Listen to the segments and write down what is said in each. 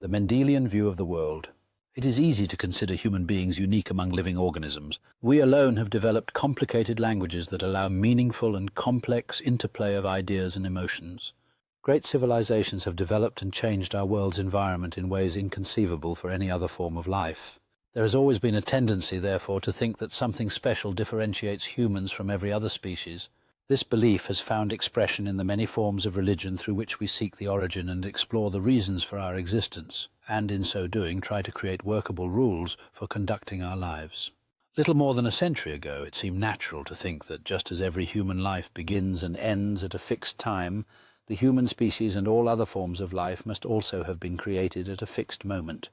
The Mendelian View of the World. It is easy to consider human beings unique among living organisms. We alone have developed complicated languages that allow meaningful and complex interplay of ideas and emotions. Great civilizations have developed and changed our world's environment in ways inconceivable for any other form of life. There has always been a tendency, therefore, to think that something special differentiates humans from every other species. This belief has found expression in the many forms of religion through which we seek the origin and explore the reasons for our existence, and in so doing try to create workable rules for conducting our lives. Little more than a century ago, it seemed natural to think that just as every human life begins and ends at a fixed time, the human species and all other forms of life must also have been created at a fixed moment.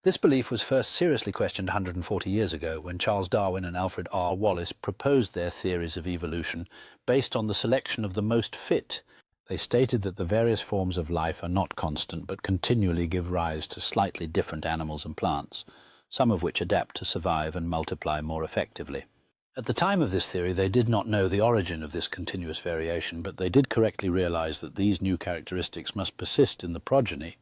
This belief was first seriously questioned 140 years ago when Charles Darwin and Alfred R. Wallace proposed their theories of evolution based on the selection of the most fit. They stated that the various forms of life are not constant but continually give rise to slightly different animals and plants, some of which adapt to survive and multiply more effectively. At the time of this theory, they did not know the origin of this continuous variation, but they did correctly realize that these new characteristics must persist in the progeny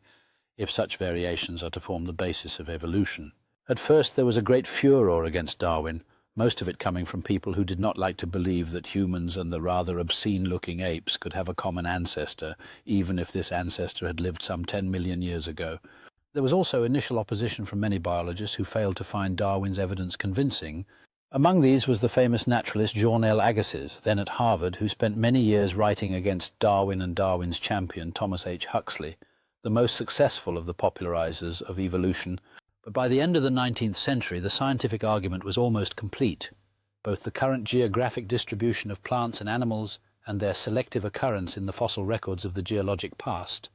if such variations are to form the basis of evolution. At first there was a great furor against Darwin, most of it coming from people who did not like to believe that humans and the rather obscene-looking apes could have a common ancestor, even if this ancestor had lived some 10 million years ago. There was also initial opposition from many biologists who failed to find Darwin's evidence convincing. Among these was the famous naturalist Jean L. Agassiz, then at Harvard, who spent many years writing against Darwin and Darwin's champion Thomas H. Huxley, the most successful of the popularizers of evolution. But by the end of the 19th century, the scientific argument was almost complete. Both the current geographic distribution of plants and animals and their selective occurrence in the fossil records of the geologic past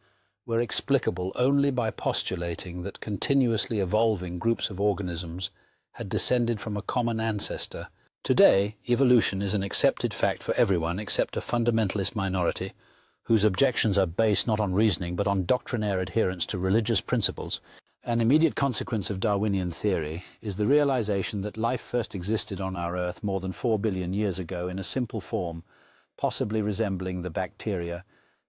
were explicable only by postulating that continuously evolving groups of organisms had descended from a common ancestor. Today, evolution is an accepted fact for everyone except a fundamentalist minority, whose objections are based not on reasoning but on doctrinaire adherence to religious principles. An immediate consequence of Darwinian theory is the realization that life first existed on our Earth more than 4 billion years ago in a simple form, possibly resembling the bacteria,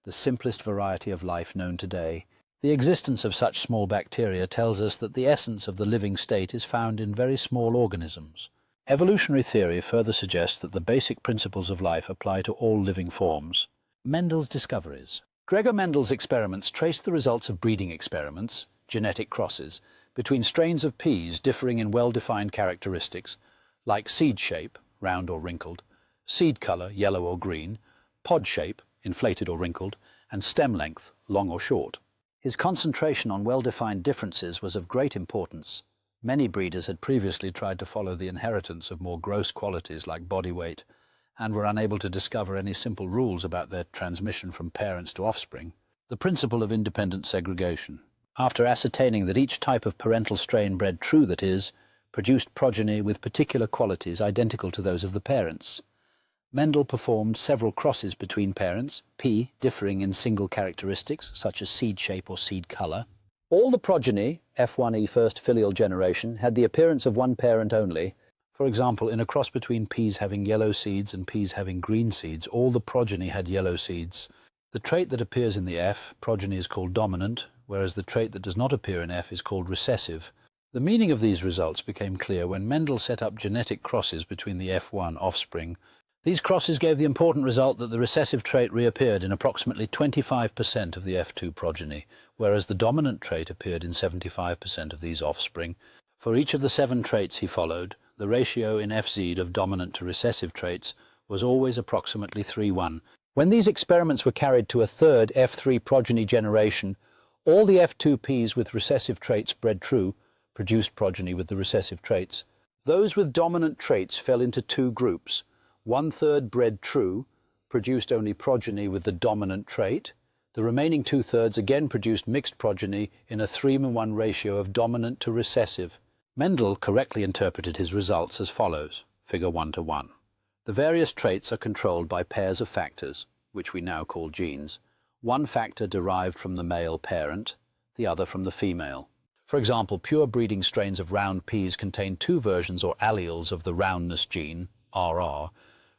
the simplest variety of life known today. The existence of such small bacteria tells us that the essence of the living state is found in very small organisms. Evolutionary theory further suggests that the basic principles of life apply to all living forms. Mendel's discoveries. Gregor Mendel's experiments traced the results of breeding experiments, genetic crosses, between strains of peas differing in well-defined characteristics, like seed shape, round or wrinkled, seed color, yellow or green, pod shape, inflated or wrinkled, and stem length, long or short. His concentration on well-defined differences was of great importance. Many breeders had previously tried to follow the inheritance of more gross qualities like body weight, and were unable to discover any simple rules about their transmission from parents to offspring. The principle of independent segregation. After ascertaining that each type of parental strain bred true, that is, produced progeny with particular qualities identical to those of the parents, Mendel performed several crosses between parents, P differing in single characteristics such as seed shape or seed color. All the progeny, F1e first filial generation, had the appearance of one parent only. For example, in a cross between peas having yellow seeds and peas having green seeds, all the progeny had yellow seeds. The trait that appears in the F progeny is called dominant, whereas the trait that does not appear in F is called recessive. The meaning of these results became clear when Mendel set up genetic crosses between the F1 offspring. These crosses gave the important result that the recessive trait reappeared in approximately 25% of the F2 progeny, whereas the dominant trait appeared in 75% of these offspring. For each of the 7 traits he followed, the ratio in FZ of dominant to recessive traits was always approximately 3:1. When these experiments were carried to a third F3 progeny generation, all the F2Ps with recessive traits bred true produced progeny with the recessive traits. Those with dominant traits fell into 2 groups. 1/3 bred true produced only progeny with the dominant trait. The remaining 2/3 again produced mixed progeny in a 3:1 ratio of dominant to recessive. Mendel correctly interpreted his results as follows, figure 1:1. The various traits are controlled by pairs of factors, which we now call genes. One factor derived from the male parent, the other from the female. For example, pure breeding strains of round peas contain 2 versions or alleles of the roundness gene, RR,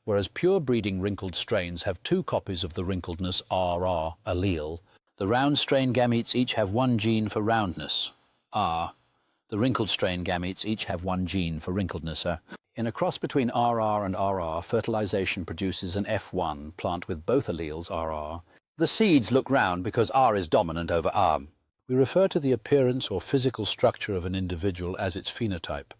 whereas pure breeding wrinkled strains have 2 copies of the wrinkledness RR allele. The round strain gametes each have one gene for roundness, R. The wrinkled strain gametes each have one gene for wrinkledness, R. In a cross between RR and RR, fertilization produces an F1 plant with both alleles RR. The seeds look round because R is dominant over R. We refer to the appearance or physical structure of an individual as its phenotype,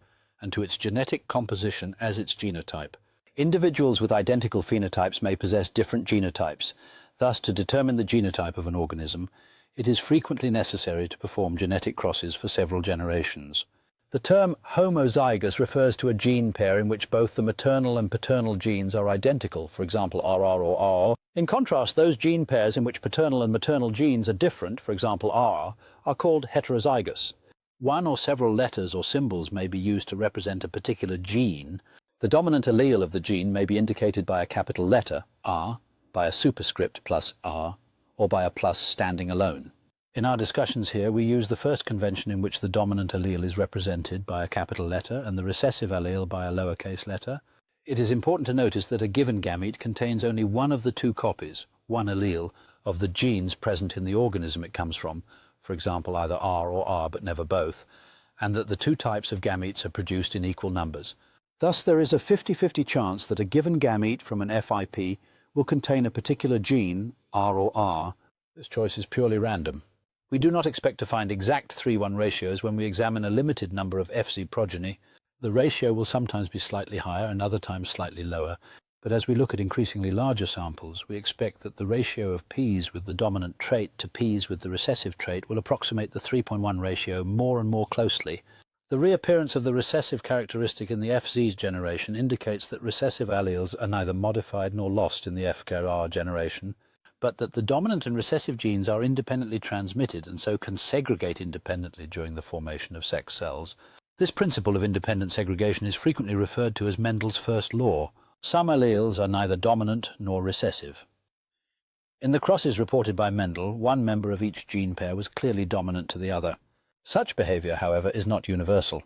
and to its genetic composition as its genotype. Individuals with identical phenotypes may possess different genotypes. Thus, to determine the genotype of an organism, it is frequently necessary to perform genetic crosses for several generations. The term homozygous refers to a gene pair in which both the maternal and paternal genes are identical, for example RR or R. In contrast, those gene pairs in which paternal and maternal genes are different, for example R, are called heterozygous. One or several letters or symbols may be used to represent a particular gene. The dominant allele of the gene may be indicated by a capital letter, R, by a superscript plus R, or by a plus standing alone. In our discussions here, we use the first convention in which the dominant allele is represented by a capital letter and the recessive allele by a lowercase letter. It is important to notice that a given gamete contains only one of the two copies, one allele, of the genes present in the organism it comes from, for example either R or R but never both, and that the two types of gametes are produced in equal numbers. Thus there is a 50-50 chance that a given gamete from an FIP will contain a particular gene, R or R. This choice is purely random. We do not expect to find exact 3:1 ratios when we examine a limited number of FC progeny. The ratio will sometimes be slightly higher and other times slightly lower, but as we look at increasingly larger samples, we expect that the ratio of Ps with the dominant trait to Ps with the recessive trait will approximate the 3:1 ratio more and more closely. The reappearance of the recessive characteristic in the FZ generation indicates that recessive alleles are neither modified nor lost in the FKR generation, but that the dominant and recessive genes are independently transmitted and so can segregate independently during the formation of sex cells. This principle of independent segregation is frequently referred to as Mendel's first law. Some alleles are neither dominant nor recessive. In the crosses reported by Mendel, one member of each gene pair was clearly dominant to the other. Such behavior, however, is not universal.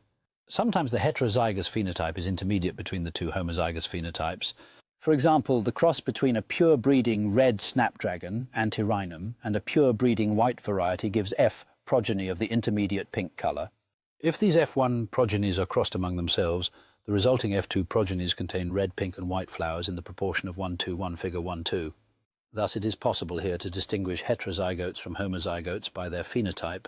Sometimes the heterozygous phenotype is intermediate between the two homozygous phenotypes. For example, the cross between a pure-breeding red snapdragon, Antirrhinum, and a pure-breeding white variety gives F progeny of the intermediate pink colour. If these F1 progenies are crossed among themselves, the resulting F2 progenies contain red, pink and white flowers in the proportion of 1:1, figure 1:2. Thus it is possible here to distinguish heterozygotes from homozygotes by their phenotype.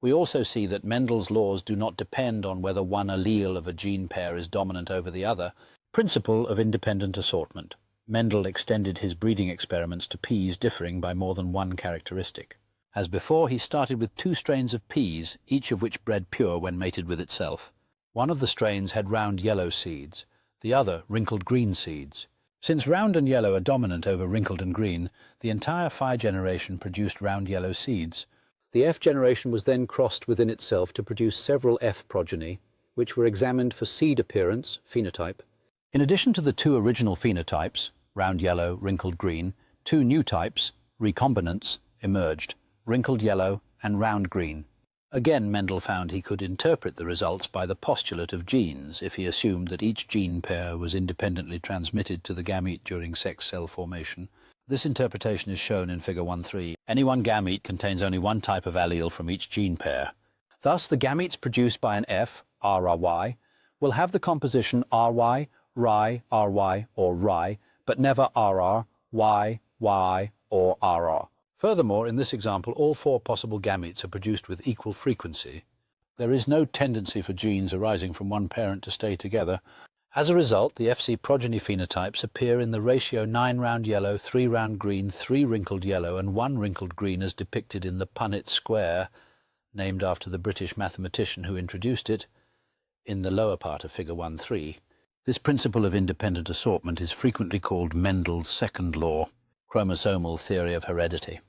We also see that Mendel's laws do not depend on whether one allele of a gene pair is dominant over the other. Principle of independent assortment. Mendel extended his breeding experiments to peas differing by more than one characteristic. As before, he started with 2 strains of peas, each of which bred pure when mated with itself. One of the strains had round yellow seeds, the other wrinkled green seeds. Since round and yellow are dominant over wrinkled and green, the entire Phi generation produced round yellow seeds. The F generation was then crossed within itself to produce several F progeny, which were examined for seed appearance, phenotype. In addition to the 2 original phenotypes, round yellow, wrinkled green, 2 new types, recombinants, emerged, wrinkled yellow and round green. Again, Mendel found he could interpret the results by the postulate of genes if he assumed that each gene pair was independently transmitted to the gamete during sex cell formation. This interpretation is shown in figure 1:3. Any one gamete contains only one type of allele from each gene pair. Thus, the gametes produced by an F, RRY, will have the composition RY, RY, RY, or RY, but never RR, Y, Y, or RR. Furthermore, in this example, all 4 possible gametes are produced with equal frequency. There is no tendency for genes arising from one parent to stay together. As a result, the FC progeny phenotypes appear in the ratio 9 round yellow, 3 round green, 3 wrinkled yellow, and 1 wrinkled green as depicted in the Punnett square, named after the British mathematician who introduced it, in the lower part of figure 1:3. This principle of independent assortment is frequently called Mendel's second law, chromosomal theory of heredity.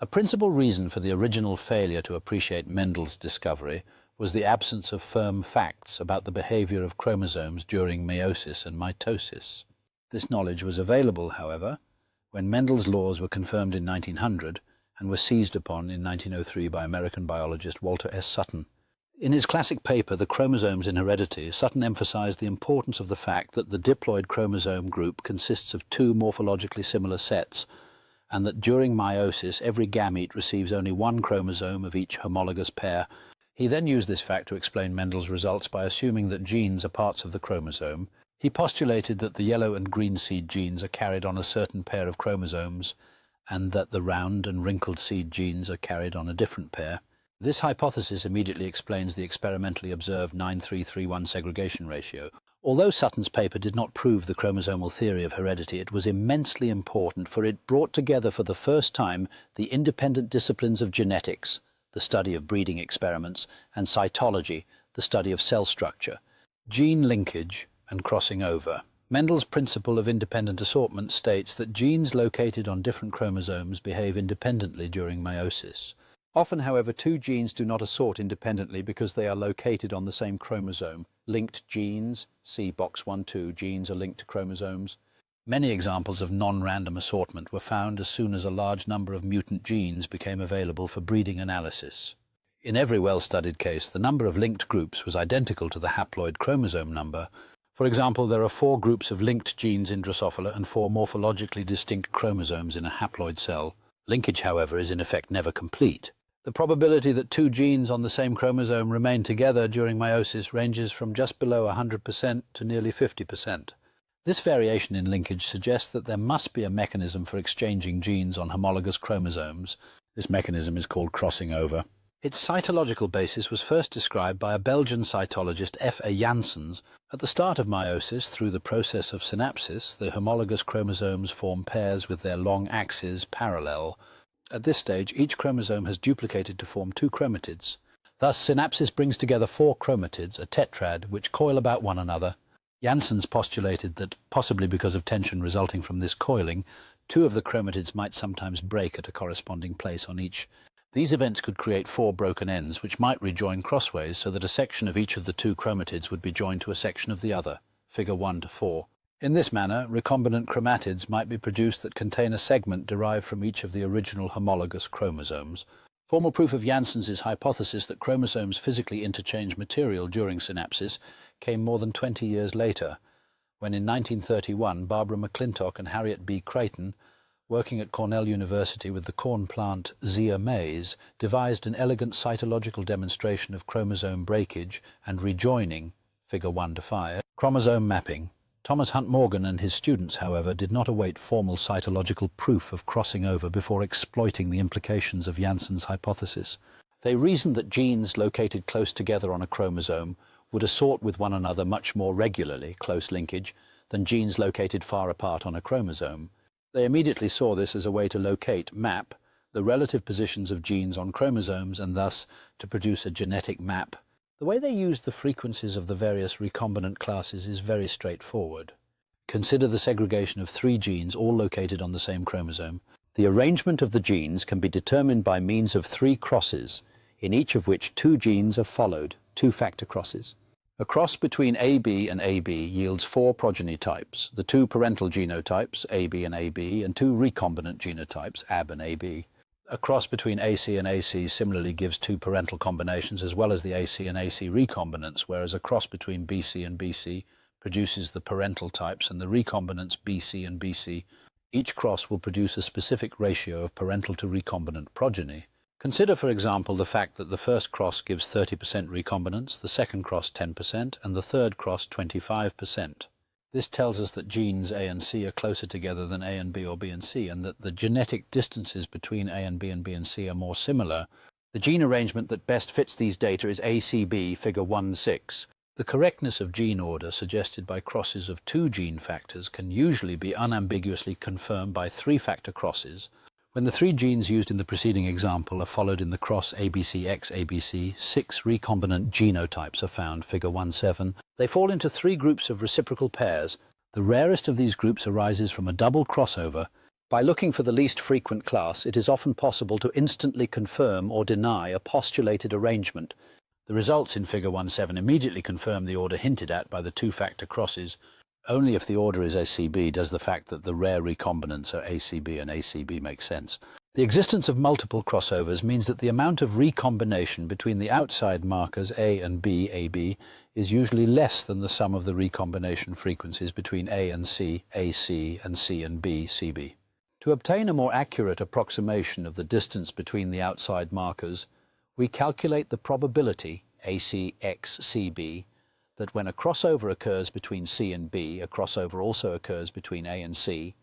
A principal reason for the original failure to appreciate Mendel's discovery was the absence of firm facts about the behavior of chromosomes during meiosis and mitosis. This knowledge was available, however, when Mendel's laws were confirmed in 1900 and were seized upon in 1903 by American biologist Walter S. Sutton. In his classic paper, The Chromosomes in Heredity, Sutton emphasized the importance of the fact that the diploid chromosome group consists of 2 morphologically similar sets, and that during meiosis every gamete receives only one chromosome of each homologous pair. He then used this fact to explain Mendel's results by assuming that genes are parts of the chromosome. He postulated that the yellow and green seed genes are carried on a certain pair of chromosomes, and that the round and wrinkled seed genes are carried on a different pair. This hypothesis immediately explains the experimentally observed 9:3:3:1 segregation ratio. Although Sutton's paper did not prove the chromosomal theory of heredity, it was immensely important, for it brought together for the first time the independent disciplines of genetics, the study of breeding experiments, and cytology, the study of cell structure, gene linkage, and crossing over. Mendel's principle of independent assortment states that genes located on different chromosomes behave independently during meiosis. Often, however, two genes do not assort independently because they are located on the same chromosome. Linked genes, see box 1-2, genes are linked to chromosomes. Many examples of non-random assortment were found as soon as a large number of mutant genes became available for breeding analysis. In every well-studied case, the number of linked groups was identical to the haploid chromosome number. For example, there are 4 groups of linked genes in Drosophila and 4 morphologically distinct chromosomes in a haploid cell. Linkage, however, is in effect never complete. The probability that 2 genes on the same chromosome remain together during meiosis ranges from just below 100% to nearly 50%. This variation in linkage suggests that there must be a mechanism for exchanging genes on homologous chromosomes. This mechanism is called crossing over. Its cytological basis was first described by a Belgian cytologist, F. A. Janssens. At the start of meiosis, through the process of synapsis, the homologous chromosomes form pairs with their long axes parallel. At this stage, each chromosome has duplicated to form 2 chromatids. Thus, synapsis brings together 4 chromatids, a tetrad, which coil about one another. Janssens postulated that, possibly because of tension resulting from this coiling, 2 of the chromatids might sometimes break at a corresponding place on each. These events could create 4 broken ends, which might rejoin crossways so that a section of each of the 2 chromatids would be joined to a section of the other, figure 1-4. In this manner, recombinant chromatids might be produced that contain a segment derived from each of the original homologous chromosomes. Formal proof of Janssens' hypothesis that chromosomes physically interchange material during synapsis came more than 20 years later, when in 1931 Barbara McClintock and Harriet B. Creighton, working at Cornell University with the corn plant Zea mays, devised an elegant cytological demonstration of chromosome breakage and rejoining, figure 1-5, chromosome mapping. Thomas Hunt Morgan and his students, however, did not await formal cytological proof of crossing over before exploiting the implications of Janssens' hypothesis. They reasoned that genes located close together on a chromosome would assort with one another much more regularly, close linkage, than genes located far apart on a chromosome. They immediately saw this as a way to locate, map, the relative positions of genes on chromosomes and thus to produce a genetic map. The way they used the frequencies of the various recombinant classes is very straightforward. Consider the segregation of 3 genes all located on the same chromosome. The arrangement of the genes can be determined by means of 3 crosses, in each of which 2 genes are followed, 2-factor crosses. A cross between AB and AB yields 4 progeny types, the 2 parental genotypes, AB and AB, and 2 recombinant genotypes, AB and AB. A cross between AC and AC similarly gives 2 parental combinations as well as the AC and AC recombinants, whereas a cross between BC and BC produces the parental types and the recombinants BC and BC. Each cross will produce a specific ratio of parental to recombinant progeny. Consider, for example, the fact that the first cross gives 30% recombinants, the second cross 10%, and the third cross 25%. This tells us that genes A and C are closer together than A and B or B and C, and that the genetic distances between A and B and C are more similar. The gene arrangement that best fits these data is ACB, figure 1-6. The correctness of gene order suggested by crosses of 2 gene factors can usually be unambiguously confirmed by 3-factor crosses. When the 3 genes used in the preceding example are followed in the cross ABCX-ABC, 6 recombinant genotypes are found, figure 1-7. They fall into 3 groups of reciprocal pairs. The rarest of these groups arises from a double crossover. By looking for the least frequent class, it is often possible to instantly confirm or deny a postulated arrangement. The results in figure 1-7 immediately confirm the order hinted at by the 2-factor crosses. Only if the order is ACB does the fact that the rare recombinants are ACB and ACB make sense. The existence of multiple crossovers means that the amount of recombination between the outside markers A and B, AB, is usually less than the sum of the recombination frequencies between A and C, AC, and C and B, CB. To obtain a more accurate approximation of the distance between the outside markers, we calculate the probability, ACXCB, that when a crossover occurs between C and B, a crossover also occurs between A and C,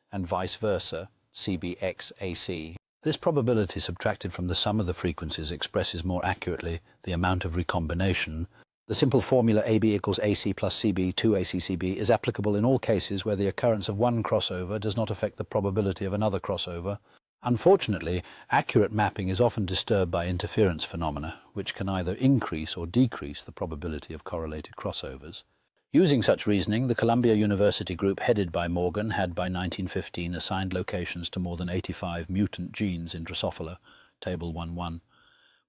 and vice versa, CBXAC. This probability subtracted from the sum of the frequencies expresses more accurately the amount of recombination. The simple formula AB equals AC plus CB, 2ACCB, is applicable in all cases where the occurrence of one crossover does not affect the probability of another crossover. Unfortunately, accurate mapping is often disturbed by interference phenomena, which can either increase or decrease the probability of correlated crossovers. Using such reasoning, the Columbia University group headed by Morgan had by 1915 assigned locations to more than 85 mutant genes in Drosophila, Table 1.1,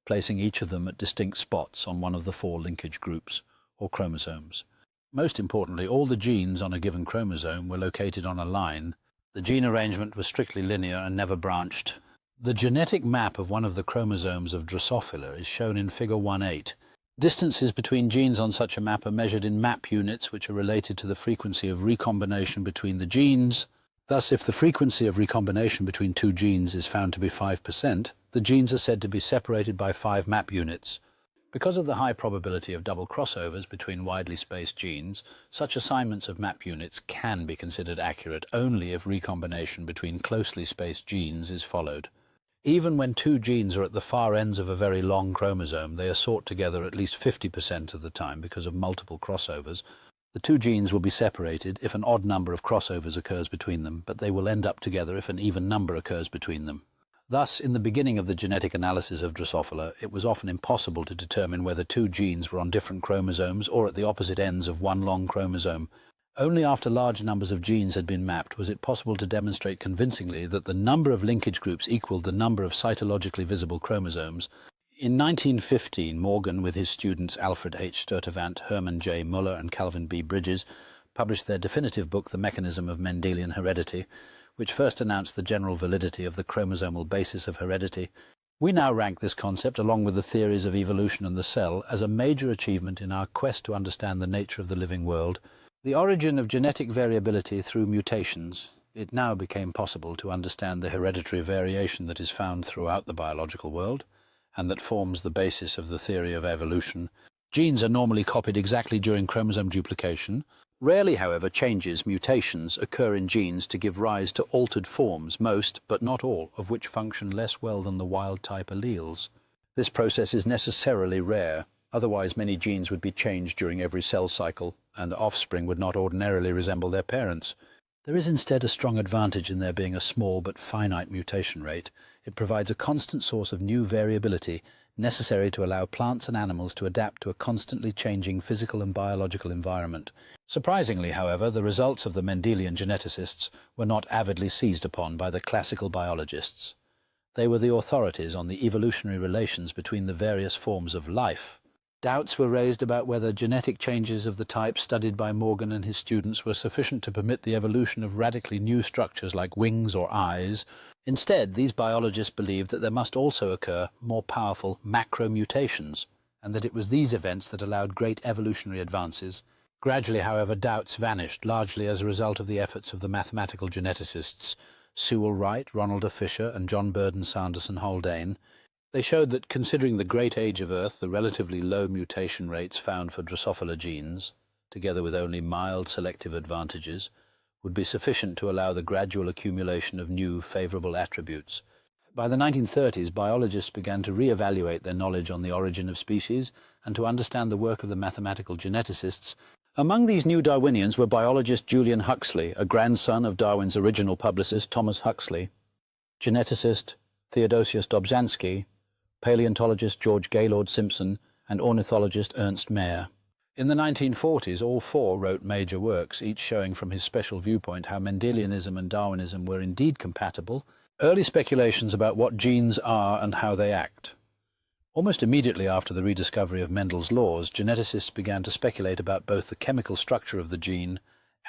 placing each of them at distinct spots on one of the 4 linkage groups, or chromosomes. Most importantly, all the genes on a given chromosome were located on a line. The gene arrangement was strictly linear and never branched. The genetic map of one of the chromosomes of Drosophila is shown in Figure 1.8. Distances between genes on such a map are measured in map units, which are related to the frequency of recombination between the genes. Thus, if the frequency of recombination between 2 genes is found to be 5%, the genes are said to be separated by 5 map units. Because of the high probability of double crossovers between widely spaced genes, such assignments of map units can be considered accurate only if recombination between closely spaced genes is followed. Even when 2 genes are at the far ends of a very long chromosome, they assort together at least 50% of the time because of multiple crossovers. The 2 genes will be separated if an odd number of crossovers occurs between them, but they will end up together if an even number occurs between them. Thus, in the beginning of the genetic analysis of Drosophila, it was often impossible to determine whether 2 genes were on different chromosomes or at the opposite ends of one long chromosome. Only after large numbers of genes had been mapped was it possible to demonstrate convincingly that the number of linkage groups equaled the number of cytologically visible chromosomes. In 1915, Morgan, with his students Alfred H. Sturtevant, Herman J. Muller and Calvin B. Bridges, published their definitive book, The Mechanism of Mendelian Heredity, which first announced the general validity of the chromosomal basis of heredity. We now rank this concept, along with the theories of evolution and the cell, as a major achievement in our quest to understand the nature of the living world. The origin of genetic variability through mutations. It now became possible to understand the hereditary variation that is found throughout the biological world, and that forms the basis of the theory of evolution. Genes are normally copied exactly during chromosome duplication. Rarely, however, changes, mutations, occur in genes to give rise to altered forms, most, but not all, of which function less well than the wild-type alleles. This process is necessarily rare. Otherwise, many genes would be changed during every cell cycle, and offspring would not ordinarily resemble their parents. There is instead a strong advantage in there being a small but finite mutation rate. It provides a constant source of new variability necessary to allow plants and animals to adapt to a constantly changing physical and biological environment. Surprisingly, however, the results of the Mendelian geneticists were not avidly seized upon by the classical biologists. They were the authorities on the evolutionary relations between the various forms of life. Doubts were raised about whether genetic changes of the type studied by Morgan and his students were sufficient to permit the evolution of radically new structures like wings or eyes. Instead, these biologists believed that there must also occur more powerful macromutations, and that it was these events that allowed great evolutionary advances. Gradually, however, doubts vanished, largely as a result of the efforts of the mathematical geneticists Sewell Wright, Ronald A. Fisher, and John Burdon Sanderson Haldane. They showed that, considering the great age of Earth, the relatively low mutation rates found for Drosophila genes, together with only mild selective advantages, would be sufficient to allow the gradual accumulation of new favourable attributes. By the 1930s, biologists began to re-evaluate their knowledge on the origin of species and to understand the work of the mathematical geneticists. Among these new Darwinians were biologist Julian Huxley, a grandson of Darwin's original publicist Thomas Huxley, geneticist Theodosius Dobzhansky, paleontologist George Gaylord Simpson, and ornithologist Ernst Mayr. In the 1940s, all 4 wrote major works, each showing from his special viewpoint how Mendelianism and Darwinism were indeed compatible, early speculations about what genes are and how they act. Almost immediately after the rediscovery of Mendel's laws, geneticists began to speculate about both the chemical structure of the gene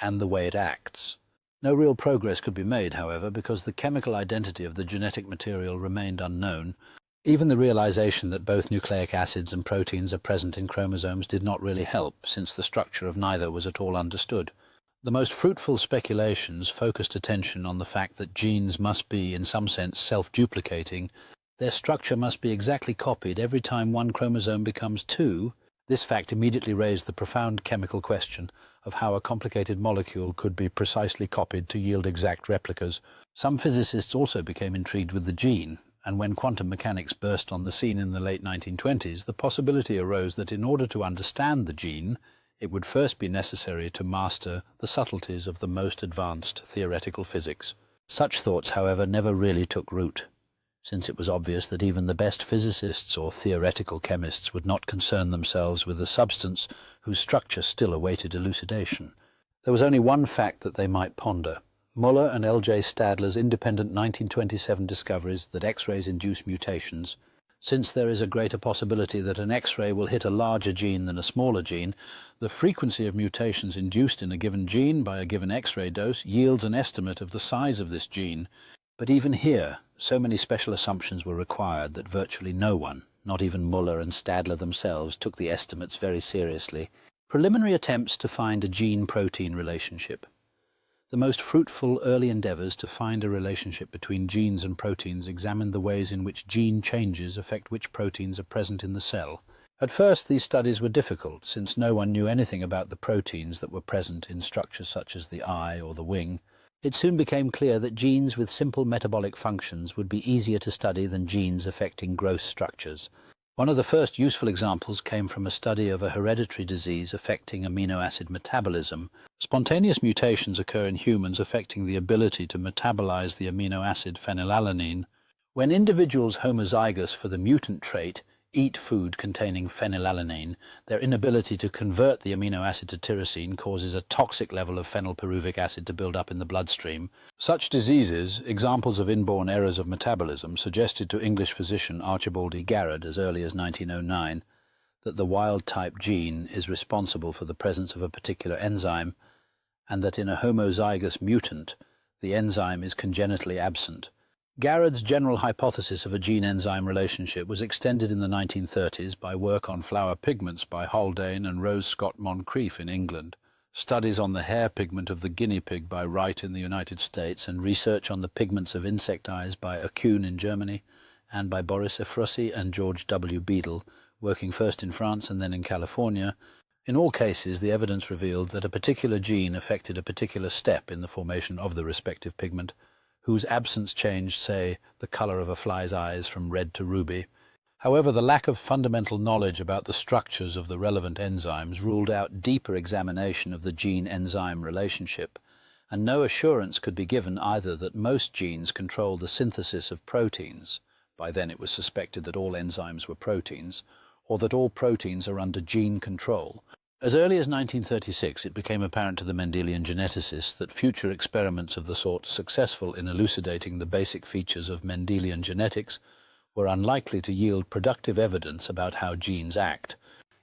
and the way it acts. No real progress could be made, however, because the chemical identity of the genetic material remained unknown. Even the realization that both nucleic acids and proteins are present in chromosomes did not really help, since the structure of neither was at all understood. The most fruitful speculations focused attention on the fact that genes must be, in some sense, self-duplicating. Their structure must be exactly copied every time one chromosome becomes two. This fact immediately raised the profound chemical question of how a complicated molecule could be precisely copied to yield exact replicas. Some physicists also became intrigued with the gene, and when quantum mechanics burst on the scene in the late 1920s, the possibility arose that in order to understand the gene, it would first be necessary to master the subtleties of the most advanced theoretical physics. Such thoughts, however, never really took root, since it was obvious that even the best physicists or theoretical chemists would not concern themselves with a substance whose structure still awaited elucidation. There was only one fact that they might ponder: Muller and L.J. Stadler's independent 1927 discoveries that X-rays induce mutations. Since there is a greater possibility that an X-ray will hit a larger gene than a smaller gene, the frequency of mutations induced in a given gene by a given X-ray dose yields an estimate of the size of this gene. But even here, so many special assumptions were required that virtually no one, not even Muller and Stadler themselves, took the estimates very seriously. Preliminary attempts to find a gene-protein relationship. The most fruitful early endeavours to find a relationship between genes and proteins examined the ways in which gene changes affect which proteins are present in the cell. At first these studies were difficult, since no one knew anything about the proteins that were present in structures such as the eye or the wing. It soon became clear that genes with simple metabolic functions would be easier to study than genes affecting gross structures. One of the first useful examples came from a study of a hereditary disease affecting amino acid metabolism. Spontaneous mutations occur in humans affecting the ability to metabolize the amino acid phenylalanine. When individuals homozygous for the mutant trait eat food containing phenylalanine, their inability to convert the amino acid to tyrosine causes a toxic level of phenylpyruvic acid to build up in the bloodstream. Such diseases, examples of inborn errors of metabolism, suggested to English physician Archibald E. Garrod as early as 1909 that the wild-type gene is responsible for the presence of a particular enzyme, and that in a homozygous mutant, the enzyme is congenitally absent. Garrod's general hypothesis of a gene-enzyme relationship was extended in the 1930s by work on flower pigments by Haldane and Rose Scott Moncrief in England, studies on the hair pigment of the guinea pig by Wright in the United States, and research on the pigments of insect eyes by Acune in Germany, and by Boris Efrossi and George W. Beadle, working first in France and then in California. In all cases, the evidence revealed that a particular gene affected a particular step in the formation of the respective pigment, whose absence changed, say, the colour of a fly's eyes from red to ruby. However, the lack of fundamental knowledge about the structures of the relevant enzymes ruled out deeper examination of the gene-enzyme relationship, and no assurance could be given either that most genes control the synthesis of proteins — by then it was suspected that all enzymes were proteins — or that all proteins are under gene control. As early as 1936, it became apparent to the Mendelian geneticists that future experiments of the sort successful in elucidating the basic features of Mendelian genetics were unlikely to yield productive evidence about how genes act.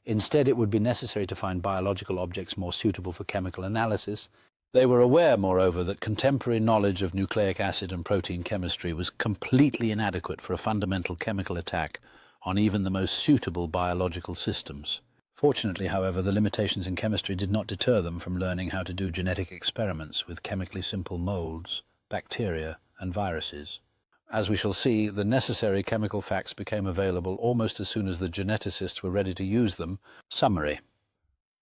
Instead, it would be necessary to find biological objects more suitable for chemical analysis. They were aware, moreover, that contemporary knowledge of nucleic acid and protein chemistry was completely inadequate for a fundamental chemical attack on even the most suitable biological systems. Fortunately, however, the limitations in chemistry did not deter them from learning how to do genetic experiments with chemically simple molds, bacteria, and viruses. As we shall see, the necessary chemical facts became available almost as soon as the geneticists were ready to use them. Summary.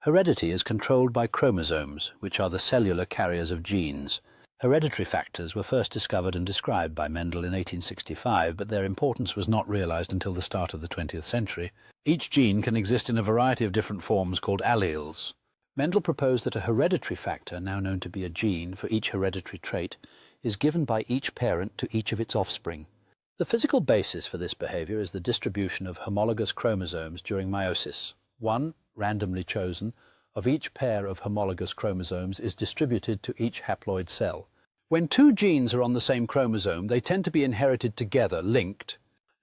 Heredity is controlled by chromosomes, which are the cellular carriers of genes. Hereditary factors were first discovered and described by Mendel in 1865, but their importance was not realized until the start of the 20th century. Each gene can exist in a variety of different forms called alleles. Mendel proposed that a hereditary factor, now known to be a gene for each hereditary trait, is given by each parent to each of its offspring. The physical basis for this behavior is the distribution of homologous chromosomes during meiosis. One, randomly chosen, of each pair of homologous chromosomes is distributed to each haploid cell. When two genes are on the same chromosome, they tend to be inherited together, linked.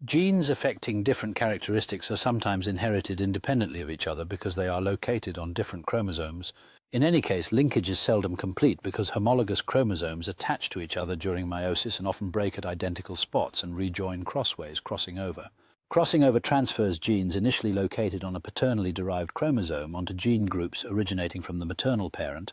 Genes affecting different characteristics are sometimes inherited independently of each other because they are located on different chromosomes. In any case, linkage is seldom complete because homologous chromosomes attach to each other during meiosis and often break at identical spots and rejoin crossways, crossing over. Crossing over transfers genes initially located on a paternally derived chromosome onto gene groups originating from the maternal parent,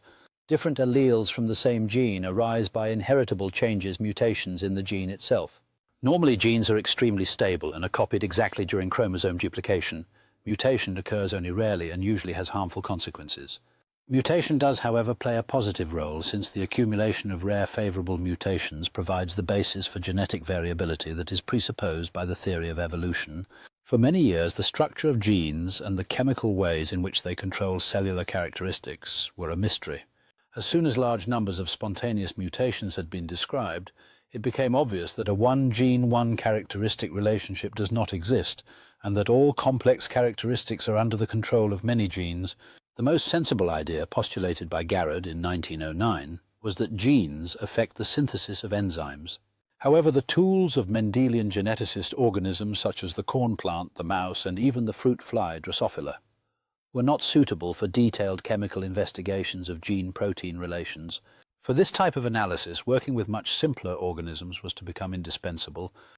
Different alleles from the same gene arise by inheritable changes, mutations in the gene itself. Normally, genes are extremely stable and are copied exactly during chromosome duplication. Mutation occurs only rarely and usually has harmful consequences. Mutation does, however, play a positive role, since the accumulation of rare favorable mutations provides the basis for genetic variability that is presupposed by the theory of evolution. For many years, the structure of genes and the chemical ways in which they control cellular characteristics were a mystery. As soon as large numbers of spontaneous mutations had been described, it became obvious that a one-gene, one-characteristic relationship does not exist, and that all complex characteristics are under the control of many genes. The most sensible idea, postulated by Garrod in 1909, was that genes affect the synthesis of enzymes. However, the tools of Mendelian geneticist organisms such as the corn plant, the mouse, and even the fruit fly, Drosophila, were not suitable for detailed chemical investigations of gene-protein relations. For this type of analysis, working with much simpler organisms was to become indispensable,